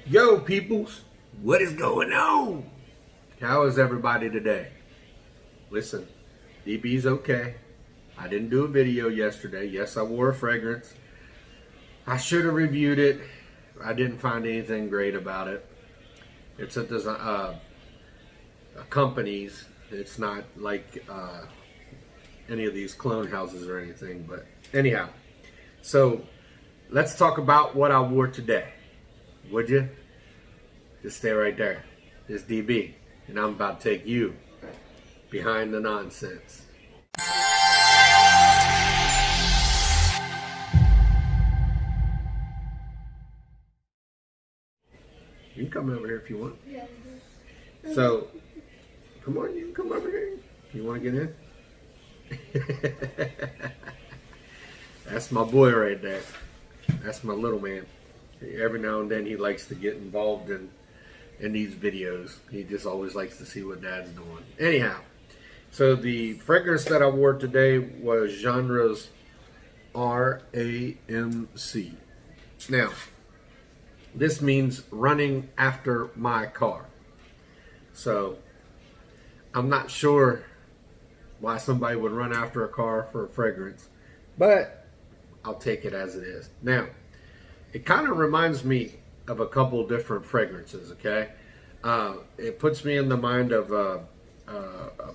Yo, peoples, what is going on? How is everybody today? Listen, DB's okay. I didn't do a video yesterday. Yes, I wore a fragrance. I should have reviewed it. I didn't find anything great about it. It's at a company's. It's not like any of these clone houses or anything. But anyhow, so let's talk about what I wore today. Would you? Just stay right there. It's DB, and I'm about to take you behind the nonsense. You can come over here if you want. Yeah. So, come on, you can come over here. You want to get in? That's my boy right there. That's my little man. Every now and then he likes to get involved in these videos. He just always likes to see what Dad's doing. Anyhow, so the fragrance that I wore today was Genre's R.A.M.C. Now, this means running after my car. So, I'm not sure why somebody would run after a car for a fragrance, but I'll take it as it is. Now, it kind of reminds me of a couple different fragrances, okay? It puts me in the mind of a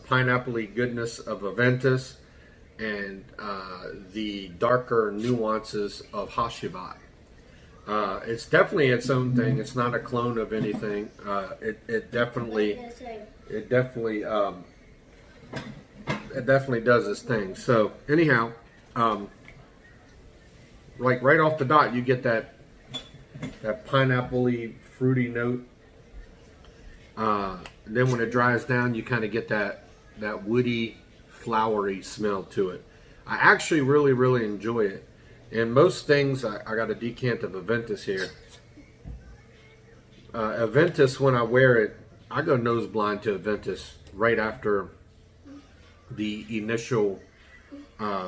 pineapple-y goodness of Aventus and the darker nuances of Hashivat. It's definitely its own thing. It's not a clone of anything. It definitely does its thing. So anyhow, like right off the dot, you get that pineapple-y fruity note. Then when it dries down, you kind of get that woody, flowery smell to it. I actually really enjoy it. And most things, I got a decant of Aventus here. Aventus, when I wear it, I go nose blind to Aventus right after the initial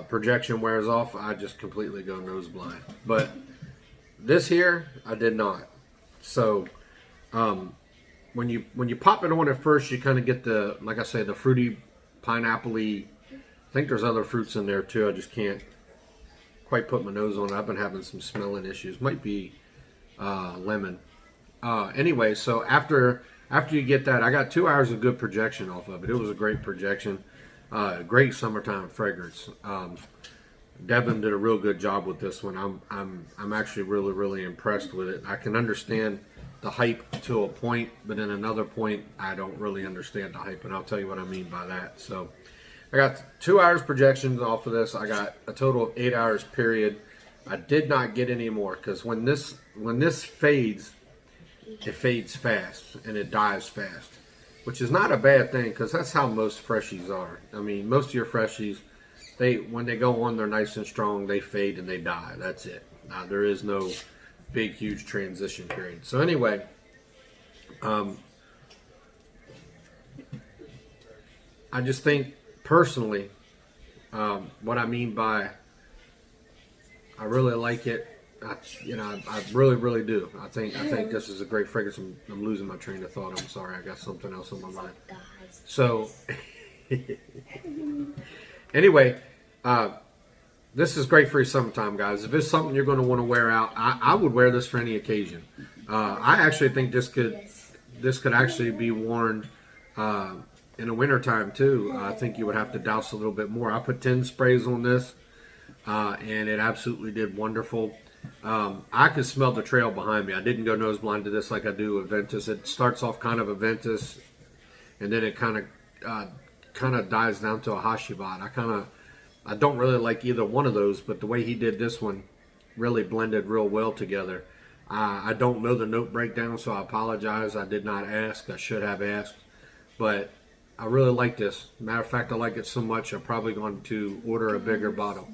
projection wears off. I just completely go nose blind. But this here, I did not. So when you pop it on at first, you kind of get the, like I say, the fruity, pineapple-y. I think there's other fruits in there too. I just can't quite put my nose on it. I've been having some smelling issues. Might be lemon. Anyway, so after you get that, I got 2 hours of good projection off of it. It was a great projection. Great summertime fragrance. Devin did a real good job with this one. I'm actually really impressed with it. I can understand the hype to a point, but in another point, I don't really understand the hype, and I'll tell you what I mean by that. So, I got 2 hours projections off of this. I got a total of 8 hours period. I did not get any more because when this fades, it fades fast and it dies fast, which is not a bad thing because that's how most freshies are. I mean, most of your freshies, when they go on, they're nice and strong. They fade and they die. That's it. There is no big, huge transition period. So anyway, I just think personally, what I mean by I really like it. I really do. I think this is a great fragrance. I'm losing my train of thought. I'm sorry. I got something else on my mind. So anyway, this is great for your summertime, guys. If it's something you're going to want to wear out, I would wear this for any occasion. I actually think this could actually be worn in the wintertime too. I think you would have to douse a little bit more. I put 10 sprays on this, and it absolutely did wonderful. I could smell the trail behind me. I didn't go nose blind to this like I do Aventus. It starts off kind of Aventus, and then it kind of dies down to a Hashivat. I don't really like either one of those, but the way he did this one really blended real well together. I don't know the note breakdown, so I apologize. I did not ask. I should have asked, but I really like this. Matter of fact, I like it so much, I'm probably going to order a bigger bottle.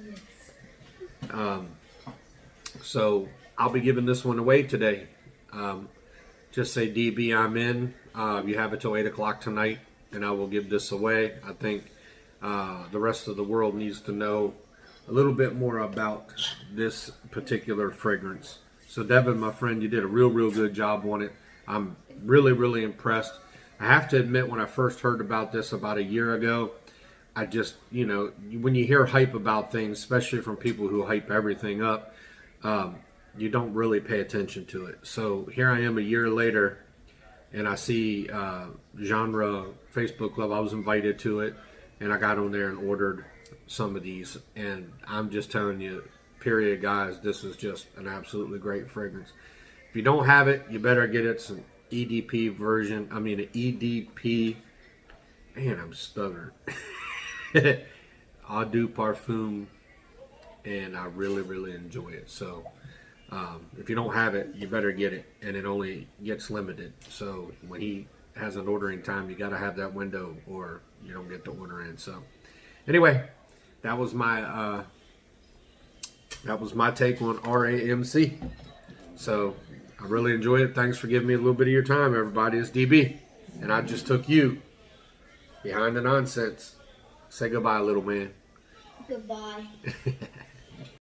So I'll be giving this one away today. Just say, DB, I'm in. You have it till 8 o'clock tonight, and I will give this away. I think the rest of the world needs to know a little bit more about this particular fragrance. So So Devin, my friend, you did a real good job on it. I'm really impressed. I have to admit, when I first heard about this about a year ago, I just, when you hear hype about things, especially from people who hype everything up, you don't really pay attention to it. So here I am a year later, and I see Genre Facebook Club. I was invited to it, and I got on there and ordered some of these. And I'm just telling you, period, guys, this is just an absolutely great fragrance. If you don't have it, you better get it. It's an EDP version. I mean, an EDP. Man, I'm stubborn. I do Parfum, and I really enjoy it. So if you don't have it, you better get it, and it only gets limited. So when he has an ordering time, you got to have that window, or you don't get the order in. So anyway, that was my take on R.A.M.C. So I really enjoyed it. Thanks for giving me a little bit of your time, everybody. It's DB, and I just took you behind the nonsense. Say goodbye, little man. Goodbye.